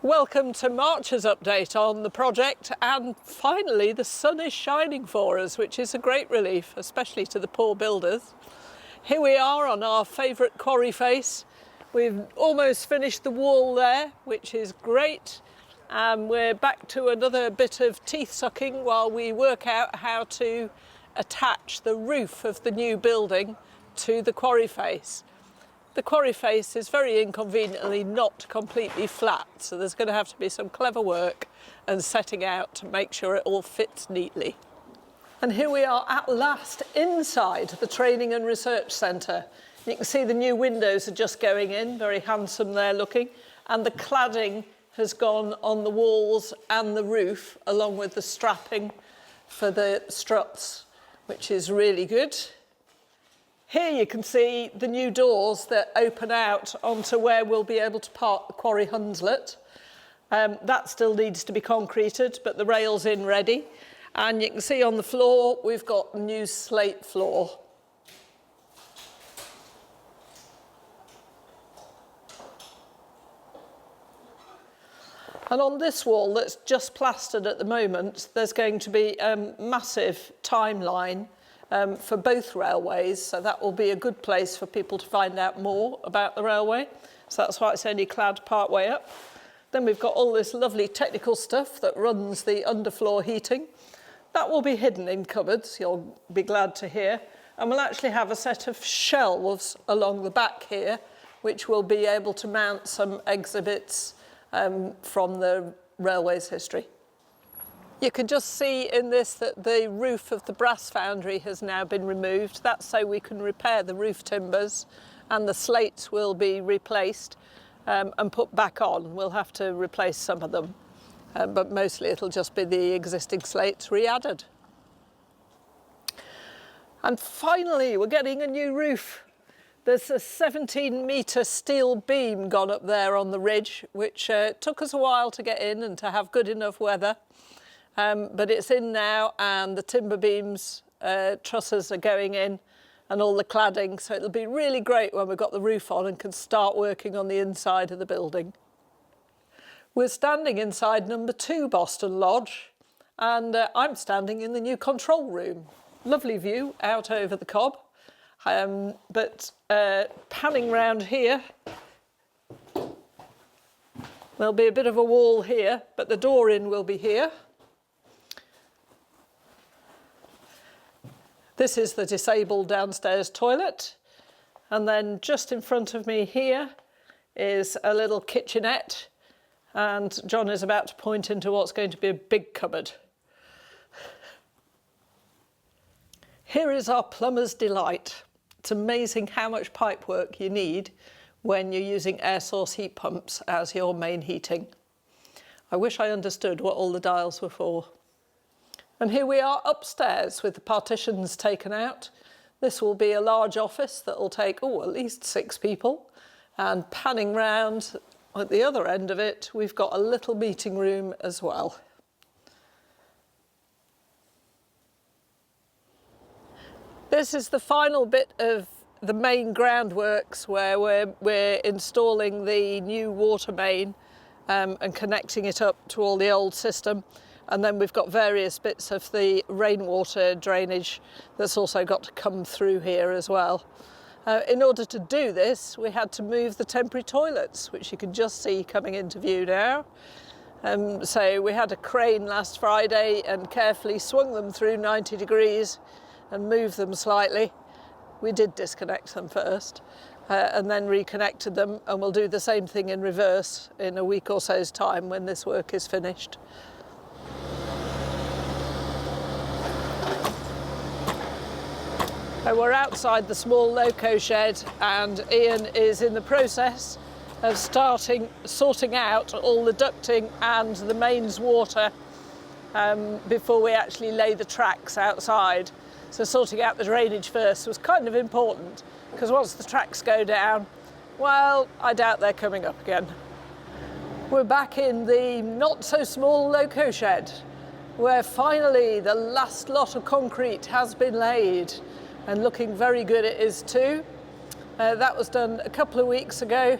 Welcome to March's update on the project, and finally the sun is shining for us, which is a great relief, especially to the poor builders. Here we are on our favourite quarry face. We've almost finished the wall there, which is great, and we're back to another bit of teeth sucking while we work out how to attach the roof of the new building to the quarry face. The quarry face is very inconveniently not completely flat, so there's going to have to be some clever work and setting out to make sure it all fits neatly. And here we are at last inside the Training and Research Centre. You can see the new windows are just going in, very handsome there looking, and the cladding has gone on the walls and the roof along with the strapping for the struts, which is really good. Here you can see the new doors that open out onto where we'll be able to park the quarry Hunslet. That still needs to be concreted, but the rail's in ready. And you can see on the floor, we've got a new slate floor. And on this wall that's just plastered at the moment, there's going to be a massive timeline for both railways, so that will be a good place for people to find out more about the railway. So that's why it's only clad part way up. Then we've got all this lovely technical stuff that runs the underfloor heating. That will be hidden in cupboards, you'll be glad to hear. And we'll actually have a set of shelves along the back here, which will be able to mount some exhibits from the railway's history. You can just see in this that the roof of the brass foundry has now been removed. That's so we can repair the roof timbers, and the slates will be replaced and put back on. We'll have to replace some of them, but mostly it'll just be the existing slates re-added. And finally, we're getting a new roof. There's a 17-metre steel beam gone up there on the ridge, which took us a while to get in and to have good enough weather. But it's in now, and the timber beams, trusses are going in and all the cladding, so it'll be really great when we've got the roof on and can start working on the inside of the building. We're standing inside number 2 Boston Lodge, and I'm standing in the new control room. Lovely view out over the Cobb, but panning round here, there'll be a bit of a wall here, but the door in will be here. This is the disabled downstairs toilet, and then just in front of me here is a little kitchenette, and John is about to point into what's going to be a big cupboard. Here is our plumber's delight. It's amazing how much pipe work you need when you're using air source heat pumps as your main heating. I wish I understood what all the dials were for. And here we are upstairs with the partitions taken out. This will be a large office that will take, at least 6 people. And panning round at the other end of it, we've got a little meeting room as well. This is the final bit of the main groundworks where we're installing the new water main and connecting it up to all the old system. And then we've got various bits of the rainwater drainage that's also got to come through here as well. In order to do this, we had to move the temporary toilets, which you can just see coming into view now. So we had a crane last Friday and carefully swung them through 90 degrees and moved them slightly. We did disconnect them first and then reconnected them, and we'll do the same thing in reverse in a week or so's time when this work is finished. We're outside the small loco shed, and Ian is in the process of sorting out all the ducting and the mains water before we actually lay the tracks outside. So sorting out the drainage first was kind of important, because once the tracks go down, well, I doubt they're coming up again. We're back in the not so small loco shed, where finally the last lot of concrete has been laid. And looking very good it is too. That was done a couple of weeks ago,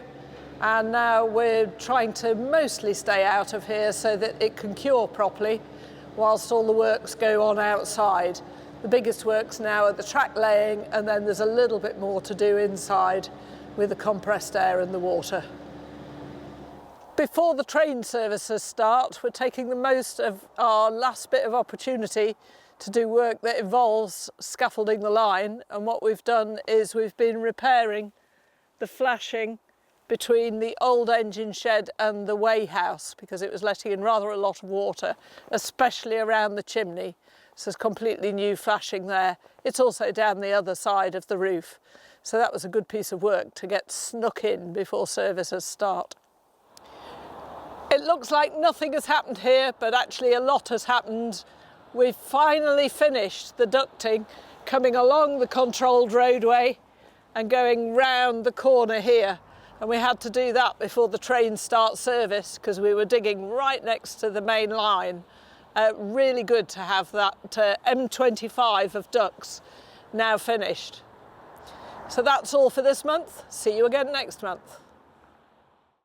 and now we're trying to mostly stay out of here so that it can cure properly whilst all the works go on outside. The biggest works now are the track laying, and then there's a little bit more to do inside with the compressed air and the water. Before the train services start, we're taking the most of our last bit of opportunity to do work that involves scaffolding the line, and what we've done is we've been repairing the flashing between the old engine shed and the weigh house because it was letting in rather a lot of water, especially around the chimney. So there's completely new flashing there. It's also down the other side of the roof. So that was a good piece of work to get snuck in before services start. It looks like nothing has happened here, but actually a lot has happened. We've finally finished the ducting coming along the controlled roadway and going round the corner here. And we had to do that before the train starts service because we were digging right next to the main line. Really good to have that M25 of ducts now finished. So that's all for this month. See you again next month.